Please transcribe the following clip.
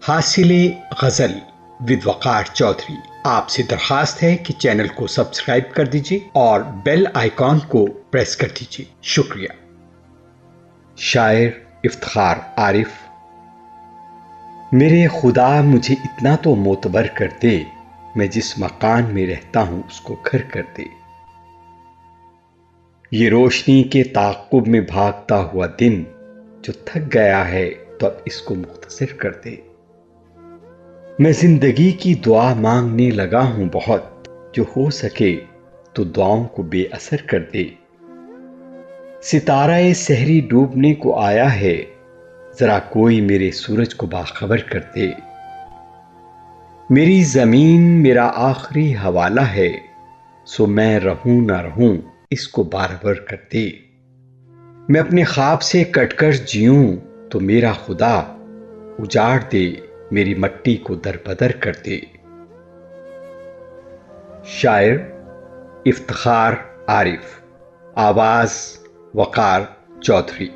حاصل غزل ود وقار چودھری آپ سے درخواست ہے کہ چینل کو سبسکرائب کر دیجیے اور بیل آئیکن کو پریس کر دیجیے۔ شکریہ۔ شاعر افتخار عارف۔ میرے خدا مجھے اتنا تو معتبر کر دے، میں جس مکان میں رہتا ہوں اس کو گھر کر دے۔ یہ روشنی کے تعاقب میں بھاگتا ہوا دن جو تھک گیا ہے تو اب اس کو مختصر کر دے۔ میں زندگی کی دعا مانگنے لگا ہوں بہت، جو ہو سکے تو دعاؤں کو بے اثر کر دے۔ ستارہ سحری ڈوبنے کو آیا ہے، ذرا کوئی میرے سورج کو باخبر کر دے۔ میری زمین میرا آخری حوالہ ہے، سو میں رہوں نہ رہوں اس کو بارور کر دے۔ میں اپنے خواب سے کٹ کر جیوں تو میرا خدا اجاڑ دے، میری مٹی کو دربدر کر دے۔ شاعر افتخار عارف، آواز وقار چودھری۔